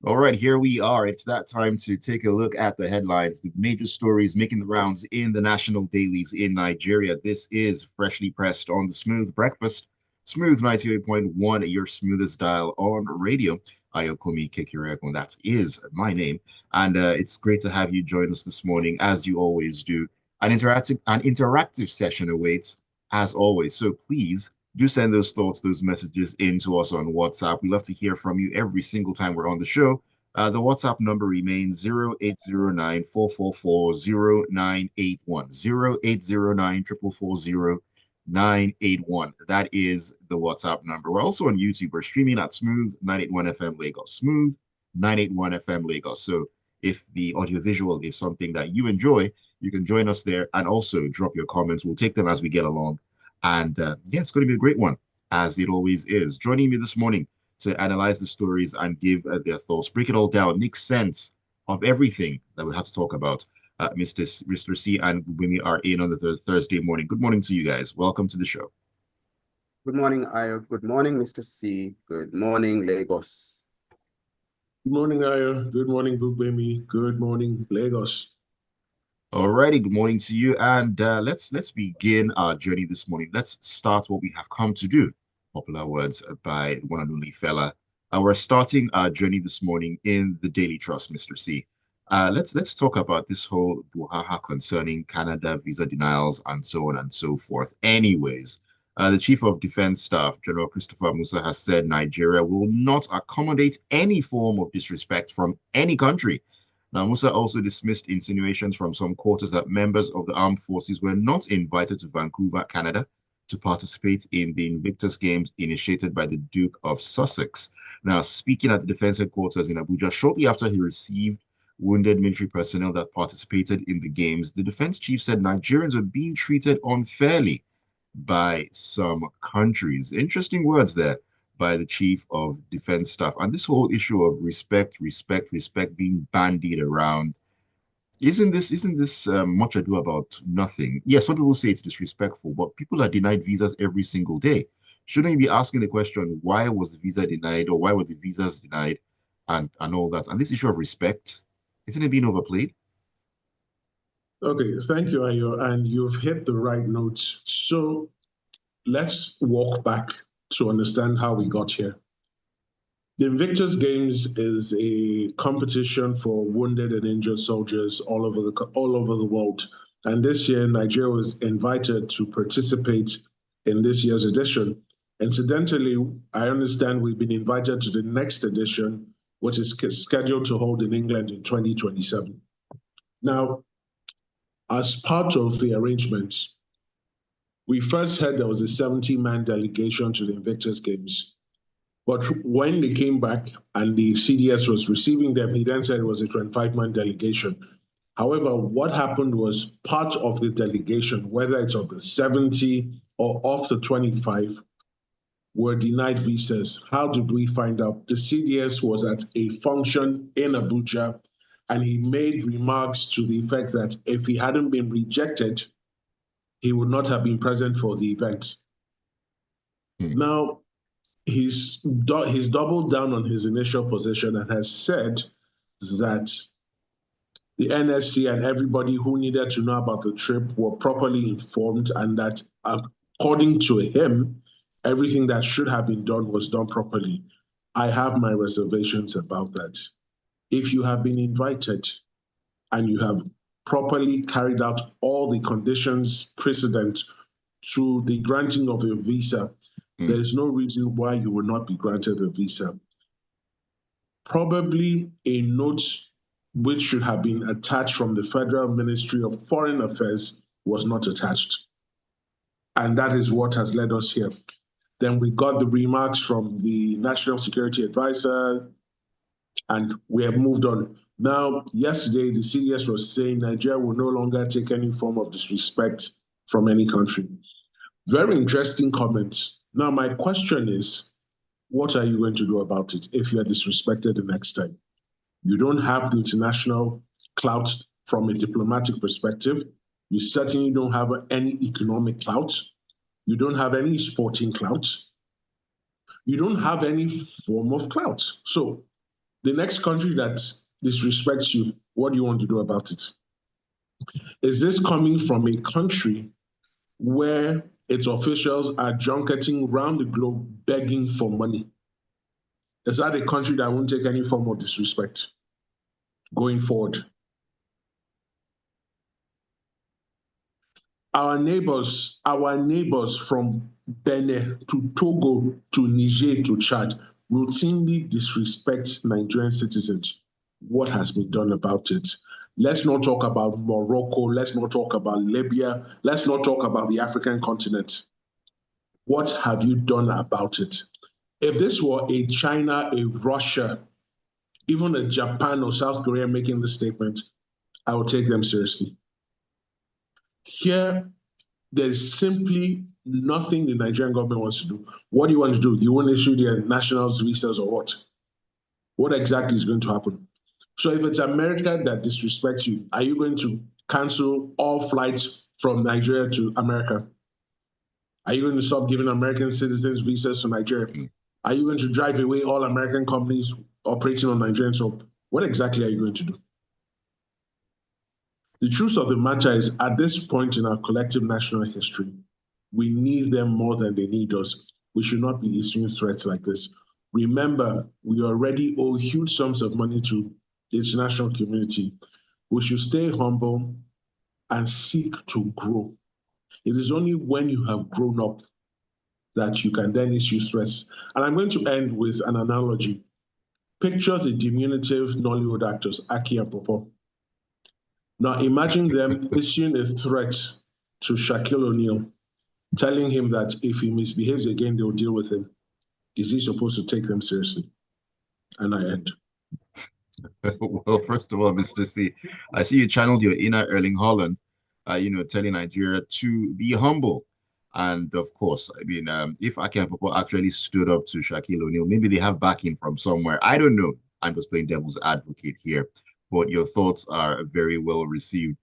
All right, here we are. It's that time to take a look at the headlines, the major stories making the rounds in the national dailies in Nigeria. This is Freshly Pressed on the Smooth Breakfast, Smooth 98.1, your smoothest dial on radio. Ayokunmi Kekireko, that is my name. And it's great to have you join us this morning, as you always do. An interactive session awaits, as always. So please do send those thoughts, those messages in to us on WhatsApp. We love to hear from you every single time we're on the show. The WhatsApp number remains 0809 444 0981. 0809 981. That is the WhatsApp number. We're also on YouTube. We're streaming at Smooth 981 FM Lagos. Smooth 981 FM Lagos. So if the audiovisual is something that you enjoy, you can join us there and also drop your comments. We'll take them as we get along. And yeah, it's going to be a great one, as it always is. Joining me this morning to analyze the stories and give their thoughts, break it all down, make sense of everything that we have to talk about. Mr. C and Gbubemi are in on the Thursday morning. Good morning to you guys. Welcome to the show. Good morning, Ayo. Good morning, Mr. C. Good morning, Lagos. Good morning, Ayo. Good morning, Gbubemi. Good morning, Lagos. Alrighty, good morning to you. And let's begin our journey this morning. Let's start what we have come to do. Popular words by one and only fella. We're starting our journey this morning in the Daily Trust, Mr. C. Let's talk about this whole brouhaha concerning Canada visa denials and so on and so forth. Anyways, the Chief of Defense Staff, General Christopher Musa, has said Nigeria will not accommodate any form of disrespect from any country. Now, Musa also dismissed insinuations from some quarters that members of the armed forces were not invited to Vancouver, Canada, to participate in the Invictus Games initiated by the Duke of Sussex. Now, speaking at the defense headquarters in Abuja, shortly after he received wounded military personnel that participated in the games, the defense chief said Nigerians were being treated unfairly by some countries. Interesting words there by the chief of defense staff. And this whole issue of respect being bandied around, isn't this much ado about nothing? Yes, some people say it's disrespectful, but people are denied visas every single day. Shouldn't you be asking the question, why was the visa denied, or why were the visas denied, and all that? And this issue of respect, isn't it being overplayed? Okay, thank you, Ayo. And you've hit the right notes. So let's walk back to understand how we got here. The Invictus Games is a competition for wounded and injured soldiers all over the world. And this year, Nigeria was invited to participate in this year's edition. Incidentally, I understand we've been invited to the next edition, which is scheduled to hold in England in 2027. Now, as part of the arrangements, we first heard there was a 70-man delegation to the Invictus Games. But when they came back and the CDS was receiving them, he then said it was a 25-man delegation. However, what happened was part of the delegation, whether it's of the 70 or of the 25, were denied visas. How did we find out? The CDS was at a function in Abuja, and he made remarks to the effect that if he hadn't been rejected, he would not have been present for the event. Now, he's doubled down on his initial position and has said that the NSC and everybody who needed to know about the trip were properly informed, and that according to him, everything that should have been done was done properly. I have my reservations about that. If you have been invited and you have properly carried out all the conditions precedent to the granting of a visa, there is no reason why you will not be granted a visa. Probably a note which should have been attached from the Federal Ministry of Foreign Affairs was not attached. And that is what has led us here. Then we got the remarks from the National Security Advisor, and we have moved on. Now, yesterday, the CDS was saying Nigeria will no longer take any form of disrespect from any country. Very interesting comments. Now, my question is, what are you going to do about it if you are disrespected the next time? You don't have the international clout from a diplomatic perspective. You certainly don't have any economic clout. You don't have any sporting clout. You don't have any form of clout. So The next country that disrespects you, what do you want to do about it? Is this coming from a country where its officials are junketing around the globe begging for money? Is that a country that won't take any form of disrespect going forward? Our neighbors from Benin to Togo to Niger to Chad routinely disrespect Nigerian citizens. What has been done about it? Let's not talk about Morocco. Let's not talk about Libya. Let's not talk about the African continent. What have you done about it? If this were a China, a Russia, even a Japan or South Korea making this statement, I would take them seriously. Here, there's simply nothing the Nigerian government wants to do. What do you want to do? You want to issue their nationals visas or what? What exactly is going to happen? So if it's America that disrespects you, are you going to cancel all flights from Nigeria to America? Are you going to stop giving American citizens visas to Nigeria? Are you going to drive away all American companies operating on Nigerian soil? What exactly are you going to do? The truth of the matter is, at this point in our collective national history, we need them more than they need us. We should not be issuing threats like this. Remember, we already owe huge sums of money to the international community. We should stay humble and seek to grow. It is only when you have grown up that you can then issue threats. And I'm going to end with an analogy. Picture the diminutive Nollywood actors, Aki and Popo. Now imagine them issuing a threat to Shaquille O'Neal, telling him that if he misbehaves again, they'll deal with him. Is he supposed to take them seriously? And I end. Well, first of all, Mr. C, I see you channeled your inner Erling Haaland, telling Nigeria to be humble. And of course, I mean, if Aki Popo actually stood up to Shaquille O'Neal, maybe they have backing from somewhere. I don't know. I'm just playing devil's advocate here, but your thoughts are very well received.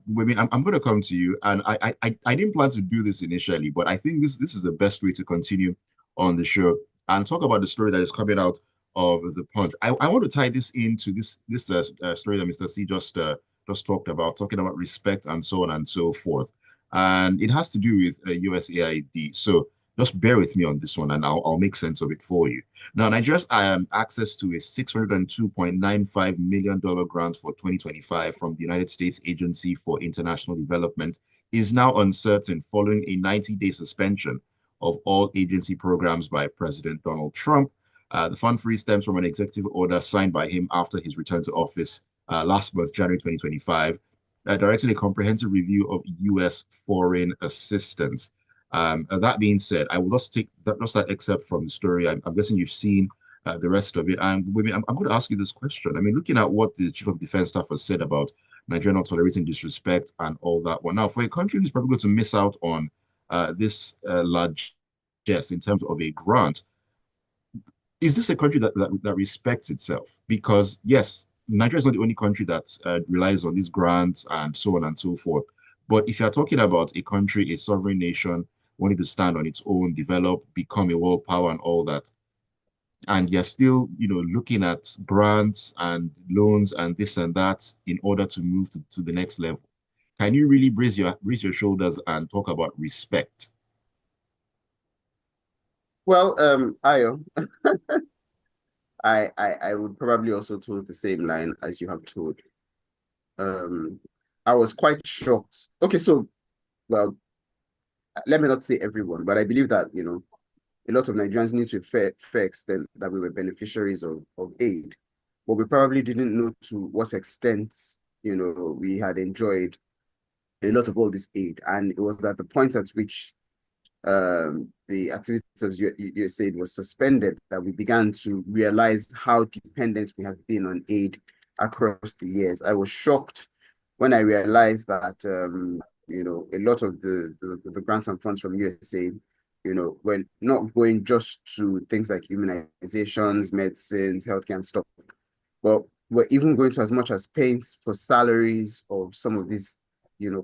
Women, I'm going to come to you, and I didn't plan to do this initially, but I think this is the best way to continue on the show and talk about the story that is coming out of the Punch. I want to tie this into this story that Mr. C just talked about, talking about respect and so on and so forth, and it has to do with USAID. So just bear with me on this one, and I'll make sense of it for you. Now, Nigeria's access to a $602.95 million grant for 2025 from the United States Agency for International Development is now uncertain following a 90-day suspension of all agency programs by President Donald Trump. The fund freeze stems from an executive order signed by him after his return to office last month, January 2025, directed a comprehensive review of U.S. foreign assistance. That being said, I will just take that excerpt from the story. I'm guessing you've seen the rest of it. And I'm going to ask you this question. I mean, looking at what the Chief of Defense Staff has said about Nigeria not tolerating disrespect and all that. Well, now, for a country who's probably going to miss out on this large yes in terms of a grant, is this a country that respects itself? Because yes, Nigeria is not the only country that relies on these grants and so on and so forth. But if you're talking about a country, a sovereign nation, wanting to stand on its own, develop, become a world power and all that, and you're still, looking at grants and loans and this and that in order to move to the next level, can you really raise your shoulders and talk about respect? Well, Ayo, I would probably also told the same line as you have told. I was quite shocked. Okay, so well, let me not say everyone, but I believe that a lot of Nigerians knew to a fair extent that we were beneficiaries of aid, but we probably didn't know to what extent we had enjoyed a lot of all this aid, and it was at the point at which the activities of USAID was suspended that we began to realize how dependent we have been on aid across the years. I was shocked when I realized that a lot of the grants and funds from USAID, were not going just to things like immunizations, medicines, healthcare and stuff, but we're even going to as much as paying for salaries of some of these,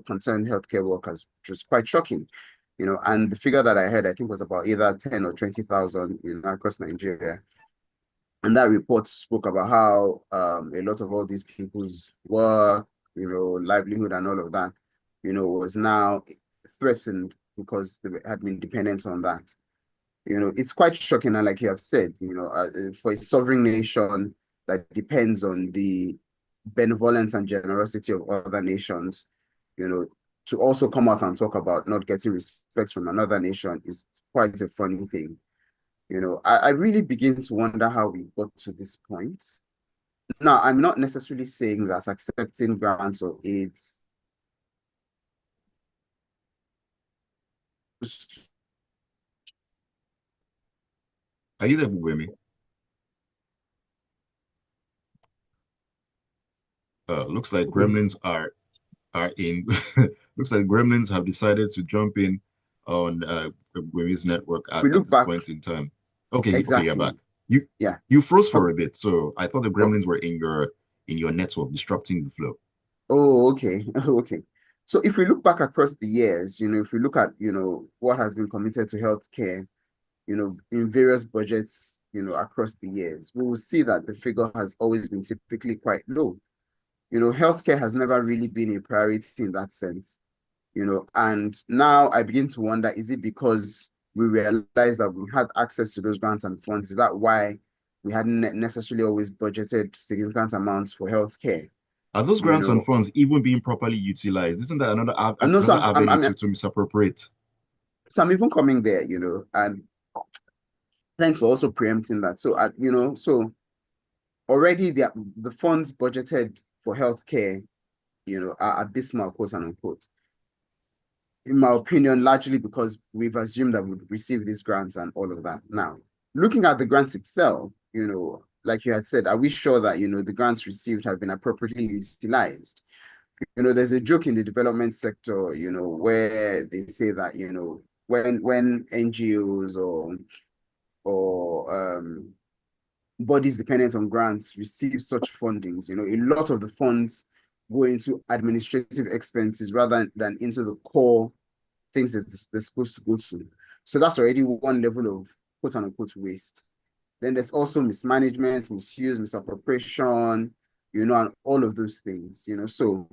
concerned healthcare workers, which was quite shocking. And the figure that I heard, I think, was about either 10 or 20,000, across Nigeria. And that report spoke about how a lot of all these people's work, livelihood and all of that, was now threatened because they had been dependent on that. It's quite shocking. And like you have said, for a sovereign nation that depends on the benevolence and generosity of other nations, to also come out and talk about not getting respect from another nation is quite a funny thing. I really begin to wonder how we got to this point. Now, I'm not necessarily saying that accepting grants or aids Are you there, Gbubemi? Looks like Okay. gremlins are in. Looks like gremlins have decided to jump in on Gbubemi's network if we at look this back, point in time. Okay, you're back. exactly. You Yeah. you froze for Oh, a bit, so I thought the oh, gremlins were in your network, disrupting the flow. oh, okay. Okay. So if we look back across the years, if we look at, what has been committed to healthcare, in various budgets, across the years, we will see that the figure has always been typically quite low. Healthcare has never really been a priority in that sense. And now I begin to wonder, is it because we realized that we had access to those grants and funds? Is that why we hadn't necessarily always budgeted significant amounts for healthcare? Are those You grants and know, funds even being properly utilized? Isn't that and also another avenue to misappropriate? I'm even coming there, and thanks for also preempting that. So, so already the funds budgeted for healthcare, are abysmal, quote unquote. In my opinion, largely because we've assumed that we'd receive these grants and all of that. Now, looking at the grants itself, like you had said, are we sure that, the grants received have been appropriately utilized? There's a joke in the development sector, where they say that, when NGOs or bodies dependent on grants receive such fundings, a lot of the funds go into administrative expenses rather than into the core things that they're supposed to go to. So that's already one level of quote unquote waste. Then there's also mismanagement, misuse, misappropriation, and all of those things, So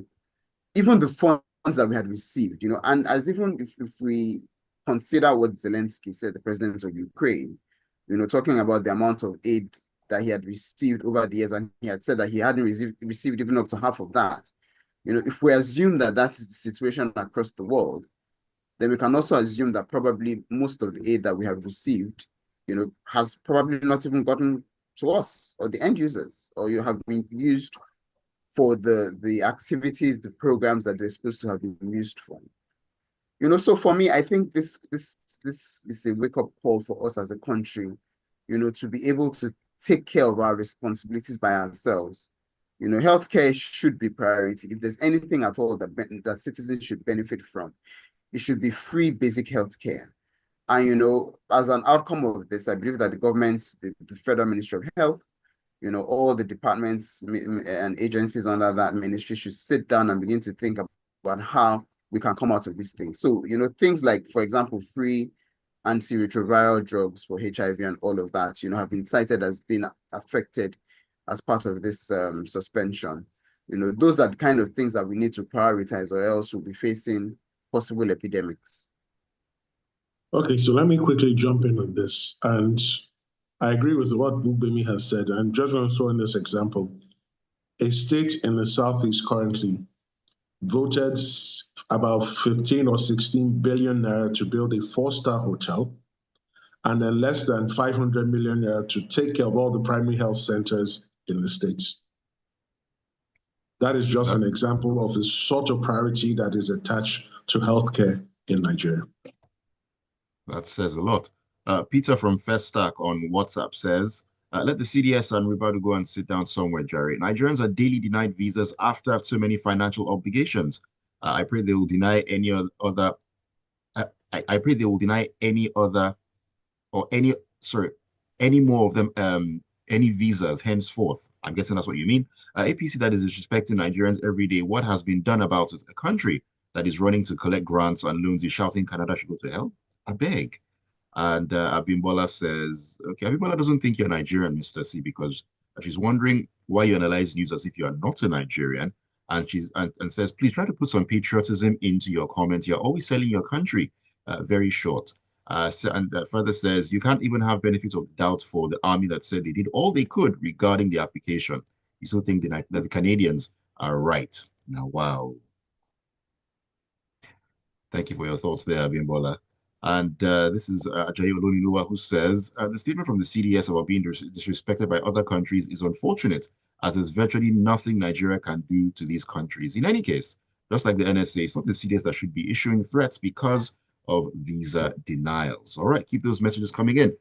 even the funds that we had received, and as even if we consider what Zelensky said, the president of Ukraine, talking about the amount of aid that he had received over the years, and he had said that he hadn't received even up to half of that. If we assume that that is the situation across the world, then we can also assume that probably most of the aid that we have received, has probably not even gotten to us or the end users, or you have been used for the activities, the programs that they're supposed to have been used for. So for me, I think this is a wake-up call for us as a country, to be able to take care of our responsibilities by ourselves. Healthcare should be priority. If there's anything at all that citizens should benefit from, it should be free basic healthcare. And as an outcome of this, I believe that the governments, the Federal Ministry of Health, all the departments and agencies under that ministry should sit down and begin to think about how we can come out of these things. So, things like, for example, free antiretroviral drugs for HIV and all of that, have been cited as being affected as part of this suspension. Those are the kind of things that we need to prioritize, or else we'll be facing possible epidemics. Okay, so let me quickly jump in on this. And I agree with what Gbubemi has said. And just want to throw in this example. A state in the Southeast currently voted about 15 or 16 billion naira to build a four-star hotel, and then less than 500 million naira to take care of all the primary health centers in the states. That is just That an example of the sort of priority that is attached to healthcare in Nigeria. that says a lot. Peter from Festac on WhatsApp says, let the CDS and Ribadu go and sit down somewhere, Jerry. Nigerians are daily denied visas after so many financial obligations. I pray they will deny any other. I pray they will deny any other or any sorry any more of them any visas henceforth. I'm guessing that's what you mean. APC that is disrespecting Nigerians every day. What has been done about it? A country that is running to collect grants and loans is shouting Canada should go to hell. I beg. And Abimbola says, okay, Abimbola doesn't think you're Nigerian, Mr. C, because she's wondering why you analyze news as if you are not a Nigerian. And and says, please try to put some patriotism into your comments. You're always selling your country. Very short. Further says, you can't even have benefit of doubt for the army that said they did all they could regarding the application. You still think that the Canadians are right. Now, wow. Thank you for your thoughts there, Abimbola. And this is Ajayi Oloniluwa who says, the statement from the CDS about being disrespected by other countries is unfortunate, as there's virtually nothing Nigeria can do to these countries. In any case, just like the NSA, it's not the CDS that should be issuing threats because of visa denials. All right, keep those messages coming in.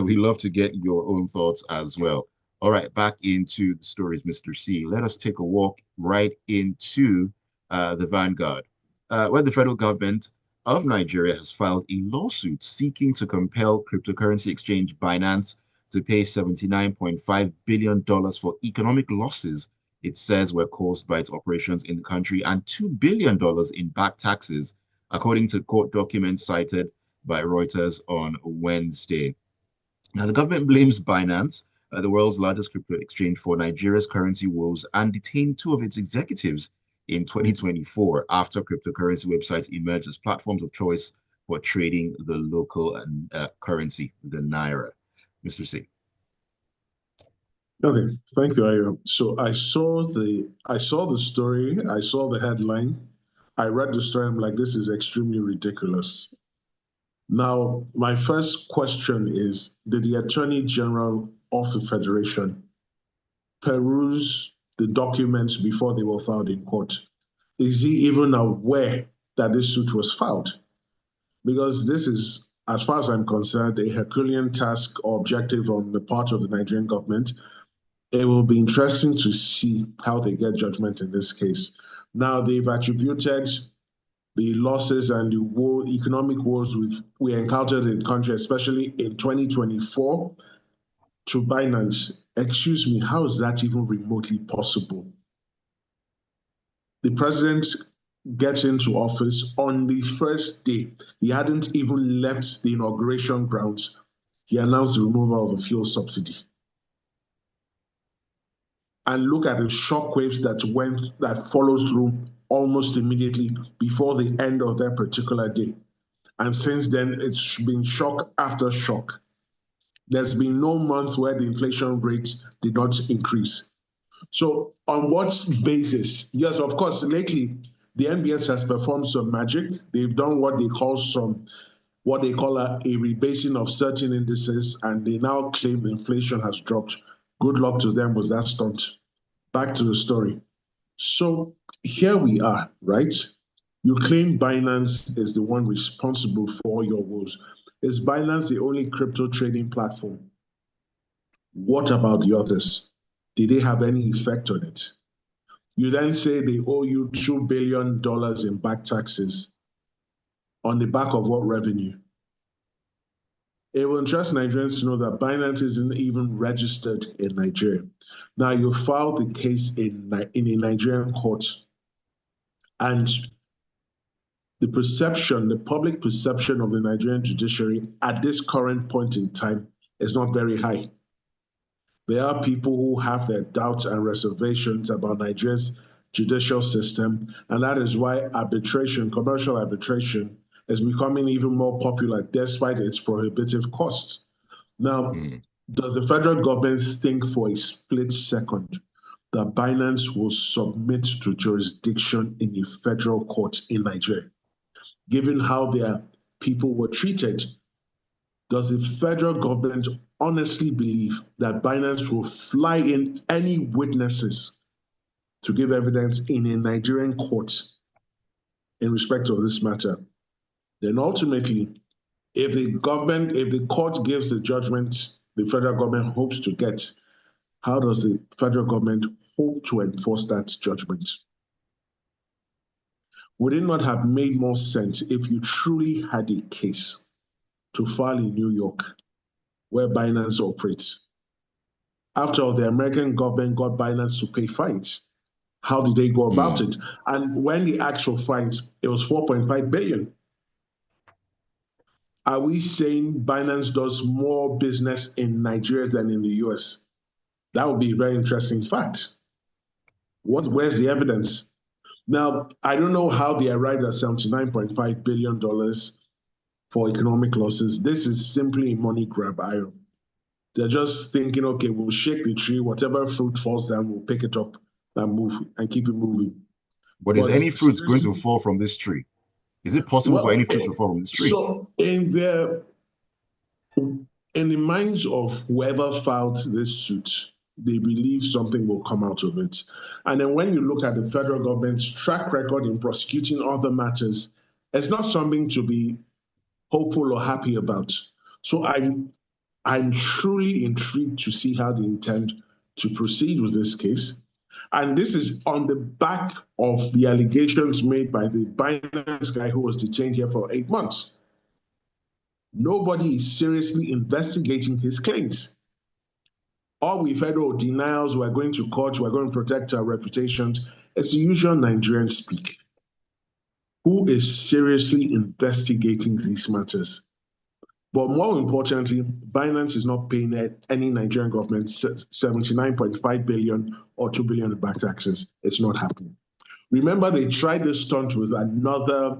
We love to get your own thoughts as well. All right, back into the stories, Mr. C. Let us take a walk right into the Vanguard, where the federal government of Nigeria has filed a lawsuit seeking to compel cryptocurrency exchange Binance to pay $79.5 billion for economic losses it says were caused by its operations in the country and $2 billion in back taxes, according to court documents cited by Reuters on Wednesday. Now, the government blames Binance, the world's largest crypto exchange, for Nigeria's currency woes and detained two of its executives in 2024 after cryptocurrency websites emerged as platforms of choice for trading the local currency, the Naira. Mr. C. Okay, thank you, Ayo. So I saw the story, I saw the headline, I read the story, I'm like, this is extremely ridiculous. Now, my first question is, did the Attorney General of the Federation peruse the documents before they were filed in court? Is he even aware that this suit was filed? Because this is, as far as I'm concerned, a Herculean task or objective on the part of the Nigerian government. It will be interesting to see how they get judgment in this case. Now, they've attributed the losses and the economic woes we encountered in the country, especially in 2024, to Binance. Excuse me, how is that even remotely possible? The president gets into office on the first day. He hadn't even left the inauguration grounds. He announced the removal of the fuel subsidy. And look at the shockwaves that followed through almost immediately before the end of that particular day. And since then, it's been shock after shock. There's been no month where the inflation rate did not increase. So on what basis? Yes, of course, lately, the NBS has performed some magic. They've done what they call a rebasing of certain indices, and they now claim inflation has dropped. Good luck to them with that stunt. Back to the story. So here we are, right? You claim Binance is the one responsible for your woes. Is Binance the only crypto trading platform? What about the others? Did they have any effect on it? You then say they owe you $2 billion in back taxes. On the back of what revenue? It will interest Nigerians to know that Binance isn't even registered in Nigeria. Now, you filed the case in a Nigerian court, and the public perception of the Nigerian judiciary at this current point in time is not very high. There are people who have their doubts and reservations about Nigeria's judicial system, and that is why commercial arbitration, is becoming even more popular despite its prohibitive costs. Now, does the federal government think for a split second that Binance will submit to jurisdiction in a federal court in Nigeria? Given how their people were treated, does the federal government honestly believe that Binance will fly in any witnesses to give evidence in a Nigerian court in respect of this matter? Then ultimately, if the court gives the judgment the federal government hopes to get, how does the federal government hope to enforce that judgment? Would it not have made more sense if you truly had a case to file in New York, where Binance operates? After all, the American government got Binance to pay fines. How did they go about it? And when the actual fines, it was 4.5 billion. are we saying Binance does more business in Nigeria than in the US? That would be a very interesting fact. Where's the evidence? Now, I don't know how they arrived at $79.5 billion for economic losses. This is simply a money grab. They're just thinking, okay, we'll shake the tree, whatever fruit falls down, we'll pick it up and move and keep it moving. But is But any fruit going to seriously, fall from this tree? Is it possible for any well, fruit to fall from this tree? so in the minds of whoever filed this suit, they believe something will come out of it. And then when you look at the federal government's track record in prosecuting other matters, it's not something to be hopeful or happy about. So I'm truly intrigued to see how they intend to proceed with this case. And this is on the back of the allegations made by the Binance guy who was detained here for 8 months. Nobody is seriously investigating his claims. All we've heard, oh, denials, we're going to court, we're going to protect our reputations. It's the usual Nigerian speak. Who is seriously investigating these matters? But more importantly, Binance is not paying any Nigerian government 79.5 billion or 2 billion in back taxes. It's not happening. Remember, they tried this stunt with another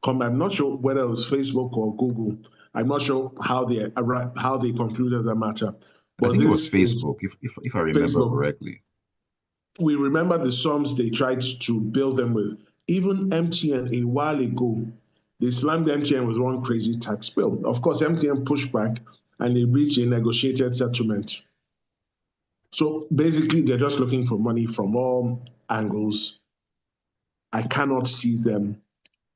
company. I'm not sure whether it was Facebook or Google. I'm not sure how they concluded the matter. I But think it was this is Facebook, if I remember Facebook. correctly. We remember the sums they tried to build them with. Even MTN a while ago, they slammed MTN with one crazy tax bill. Of course, MTN pushed back and they reached a negotiated settlement. So basically, they're just looking for money from all angles. I cannot see them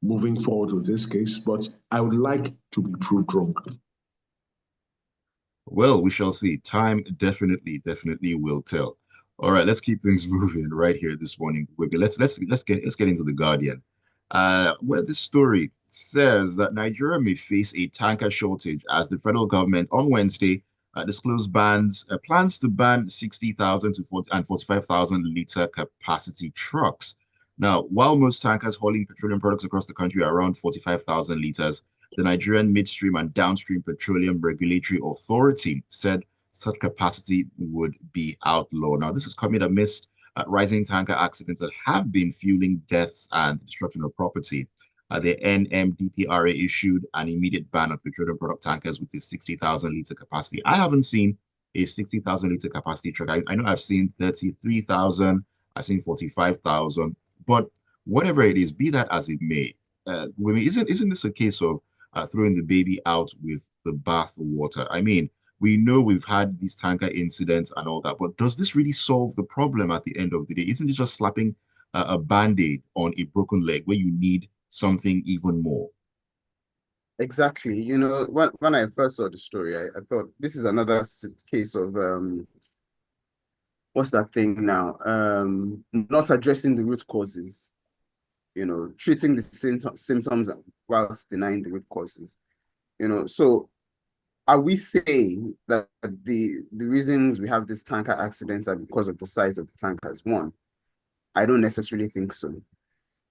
moving forward with this case, but I would like to be proved wrong. Well, we shall see. Time definitely will tell. All right, let's keep things moving right here this morning. Let's get into the Guardian, where this story says that Nigeria may face a tanker shortage as the federal government on Wednesday disclosed plans to ban 60,000 to 45,000 liter capacity trucks. Now, while most tankers hauling petroleum products across the country are around 45,000 liters, the Nigerian Midstream and Downstream Petroleum Regulatory Authority said such capacity would be outlawed. Now, this is coming amidst rising tanker accidents that have been fueling deaths and destruction of property. The NMDPRA issued an immediate ban on petroleum product tankers with a 60,000 liter capacity. I haven't seen a 60,000 liter capacity truck. I know I've seen 33,000, I've seen 45,000, but whatever it is, be that as it may, isn't this a case of throwing the baby out with the bath water? I mean, we know we've had these tanker incidents and all that, but does this really solve the problem at the end of the day? Isn't it just slapping a band-aid on a broken leg where you need something even more? Exactly. You know, when I first saw the story, I thought this is another case of what's that thing now? Not addressing the root causes, you know, treating the symptoms whilst denying the root causes. You know, so are we saying that the reasons we have these tanker accidents are because of the size of the tankers? One, I don't necessarily think so.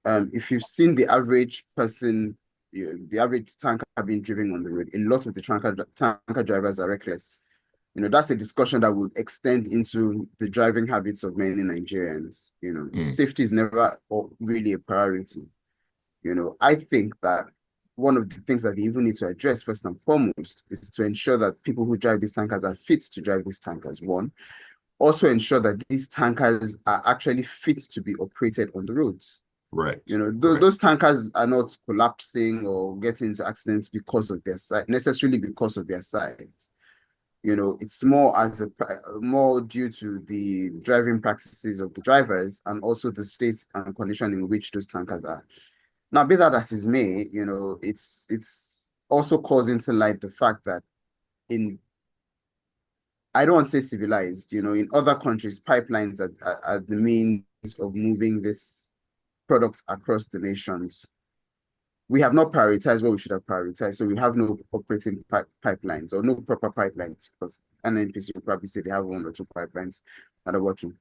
If you've seen the average person, the average tanker being driven on the road, a lot of the tanker drivers are reckless. You know, that's a discussion that will extend into the driving habits of many Nigerians. You know, Mm, safety is never really a priority. You know, I think that one of the things that they even need to address first and foremost is to ensure that people who drive these tankers are fit to drive these tankers. One, also ensure that these tankers are actually fit to be operated on the roads. right, You know, right. those tankers are not collapsing or getting into accidents because of their size, necessarily because of their size. You know, it's more due to the driving practices of the drivers and also the state and condition in which those tankers are. Now, be that as is may, you know, it's also causing to light the fact that in I don't want to say civilized, you know, in other countries, pipelines are the means of moving this products across the nations. We have not prioritized what we should have prioritized. So we have no operating pipelines or no proper pipelines because NNPC will probably say they have one or two pipelines that are working.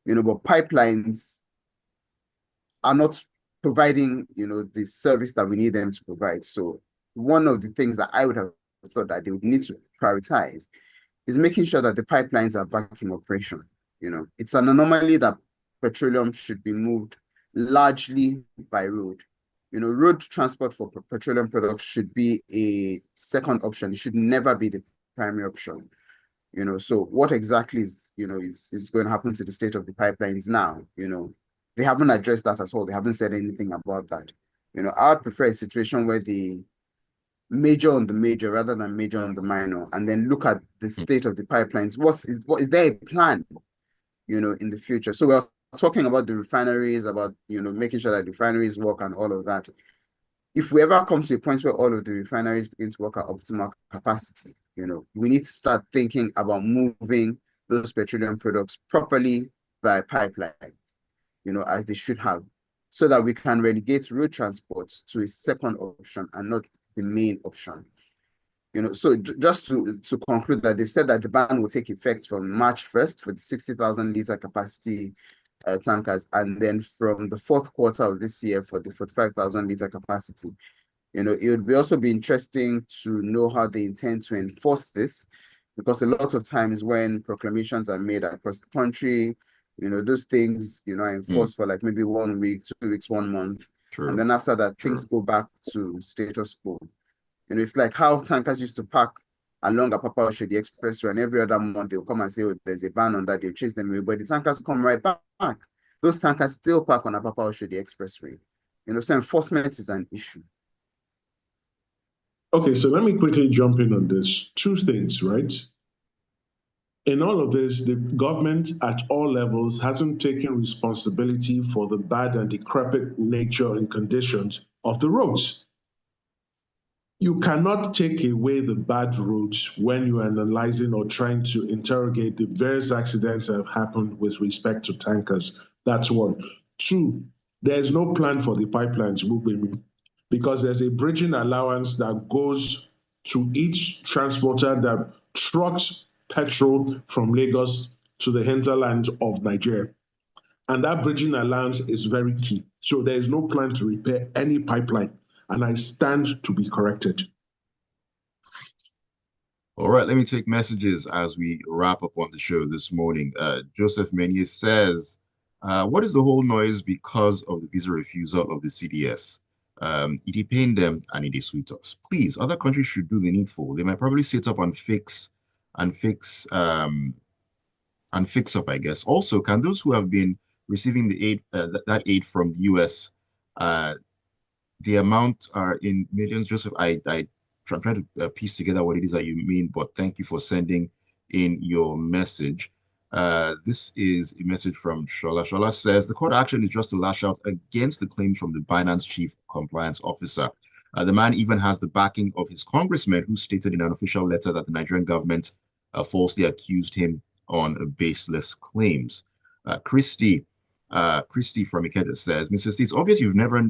You know, but pipelines are not providing, you know, the service that we need them to provide. So one of the things that I would have thought that they would need to prioritize is making sure that the pipelines are back in operation. It's an anomaly that petroleum should be moved largely by road. Road transport for petroleum products should be a second option. It should never be the primary option. So what exactly is going to happen to the state of the pipelines now? They haven't addressed that at all. They haven't said anything about that. I'd prefer a situation where they major on the major rather than major on the minor, and then look at the state of the pipelines. What is there a plan, in the future? So we're talking about the refineries, about making sure that the refineries work and all of that. If we ever come to a point where all of the refineries begin to work at optimal capacity, we need to start thinking about moving those petroleum products properly via pipelines, as they should have, so that we can relegate road transport to a second option and not the main option. So just to conclude that they've said that the ban will take effect from March 1st for the 60,000 liter capacity tankers, and then from the fourth quarter of this year for the 45,000 liter capacity. It would also be interesting to know how they intend to enforce this, because a lot of times when proclamations are made across the country, those things, are enforced for like maybe 1 week, 2 weeks, 1 month. True. And then after that, things go back to status quo. It's like how tankers used to park along Apapa Oshodi Expressway, and every other month they'll come and say, oh, there's a ban on that, they'll chase them away, but the tankers come right back. Those tankers still park on Apapa Oshodi Expressway. So enforcement is an issue. Okay, so let me quickly jump in on this. Two things, right? In all of this, the government at all levels hasn't taken responsibility for the bad and decrepit nature and conditions of the roads. You cannot take away the bad roads when you're analyzing or trying to interrogate the various accidents that have happened with respect to tankers. That's one. Two, there's no plan for the pipelines, Gbubemi, because there's a bridging allowance that goes to each transporter that trucks petrol from Lagos to the hinterland of Nigeria. And that bridging allowance is very key. So there is no plan to repair any pipeline, and I stand to be corrected. All right, let me take messages as we wrap up on the show this morning. Joseph Menier says, what is the whole noise because of the visa refusal of the CDS? It pain them and it is sweet us. Please, other countries should do the needful. They might probably sit up and fix up, I guess. Also, can those who have been receiving the aid, that aid from the US, the amount are in millions? Joseph, I'm trying to piece together what it is that you mean, but thank you for sending in your message. This is a message from Shola. Shola says, the court action is just to lash out against the claims from the Binance chief compliance officer. The man even has the backing of his congressman, who stated in an official letter that the Nigerian government falsely accused him on baseless claims. Christy from Ikeja says, Mr. Steve, it's obvious you've never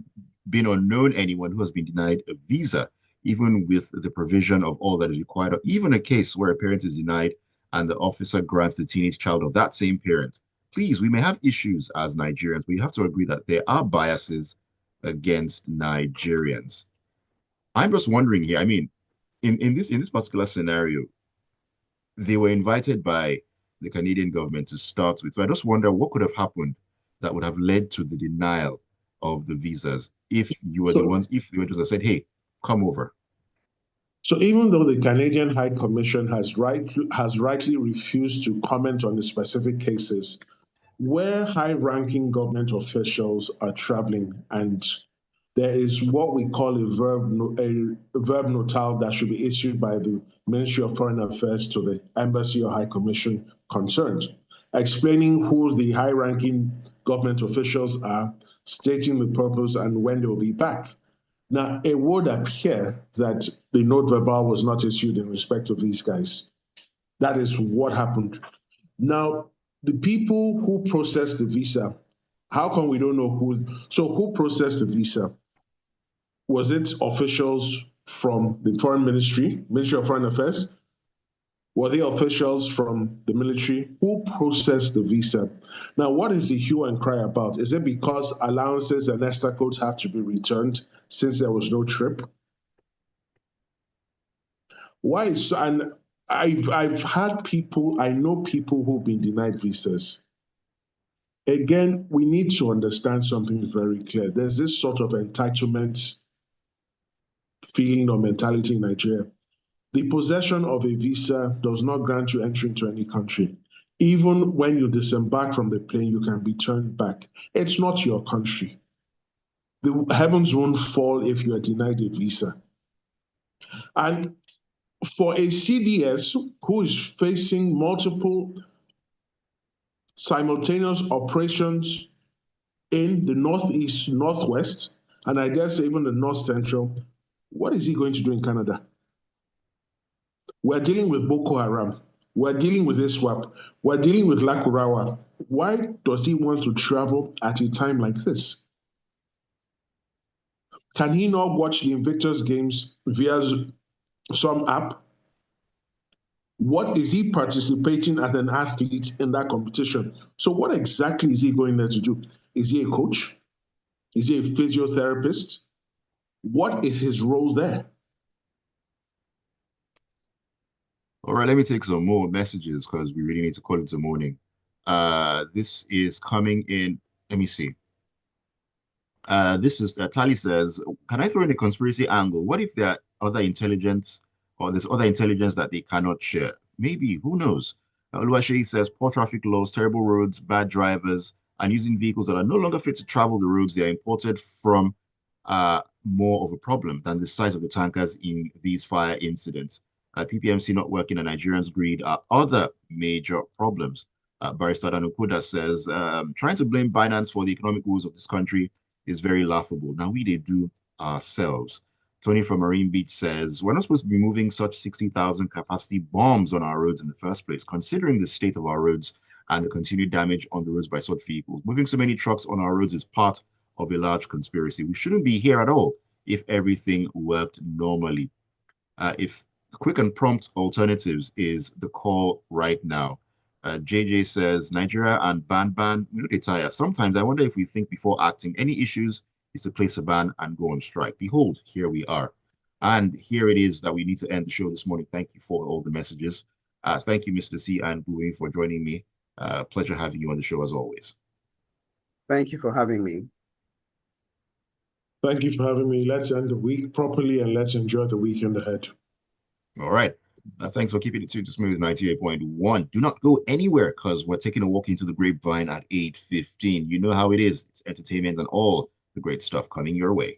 been or known anyone who has been denied a visa, even with the provision of all that is required, or even a case where a parent is denied and the officer grants the teenage child of that same parent. Please, we may have issues as Nigerians, but you have to agree that there are biases against Nigerians. I'm just wondering here, I mean, in this particular scenario, they were invited by the Canadian government to start with. So I just wonder what could have happened that would have led to the denial of the visas if you were the ones, if the ones that said, hey, come over. So even though the Canadian High Commission has rightly refused to comment on the specific cases, where high-ranking government officials are traveling and there is what we call a verb notale that should be issued by the Ministry of Foreign Affairs to the Embassy or High Commission concerned, explaining who the high-ranking government officials are, stating the purpose and when they will be back. Now, it would appear that the note verbal was not issued in respect of these guys. That is what happened. Now, the people who processed the visa, how come we don't know who? So who processed the visa? Was it officials from the Foreign Ministry, Ministry of Foreign Affairs? Were they officials from the military? Who processed the visa? Now, what is the hue and cry about? Is it because allowances and extra codes have to be returned since there was no trip? Why is so, and I've had people, I know people who've been denied visas. Again, we need to understand something very clear. There's this sort of entitlement feeling or mentality in Nigeria. The possession of a visa does not grant you entry into any country. Even when you disembark from the plane, you can be turned back. It's not your country. The heavens won't fall if you are denied a visa. And for a CDS who is facing multiple simultaneous operations in the Northeast, Northwest, and I dare say even the North Central, what is he going to do in Canada? We're dealing with Boko Haram. We're dealing with ISWAP. We're dealing with Lakurawa. Why does he want to travel at a time like this? Can he not watch the Invictus Games via some app? What is he participating as an athlete in that competition? So what exactly is he going there to do? Is he a coach? Is he a physiotherapist? What is his role there? All right, let me take some more messages because we really need to call it a morning. This is coming in. Let me see. This is Tali says, can I throw in a conspiracy angle? What if there are other intelligence or there's other intelligence that they cannot share? Maybe, who knows? Oluwaseyi says, poor traffic laws, terrible roads, bad drivers, and using vehicles that are no longer fit to travel the roads they are imported from more of a problem than the size of the tankers in these fire incidents. PPMC not working and Nigerians' greed are other major problems. Barrister Danukuda says, trying to blame Binance for the economic woes of this country is very laughable. Now we did do ourselves. Tony from Marine Beach says, we're not supposed to be moving such 60,000 capacity bombs on our roads in the first place, considering the state of our roads and the continued damage on the roads by such vehicles. Moving so many trucks on our roads is part of a large conspiracy. We shouldn't be here at all if everything worked normally. If quick and prompt alternatives is the call right now. JJ says, Nigeria and ban, we don't tire. Sometimes I wonder if we think before acting. Any issues is to place a ban and go on strike. Behold, here we are. And here it is that we need to end the show this morning. Thank you for all the messages. Thank you, Mr. C and Gbubemi, for joining me. Pleasure having you on the show as always. Thank you for having me. Thank you for having me. Let's end the week properly and let's enjoy the weekend ahead. All right. Thanks for keeping it tuned to Smooth 98.1. Do not go anywhere because we're taking a walk into the grapevine at 8:15. You know how it is. It's entertainment and all the great stuff coming your way.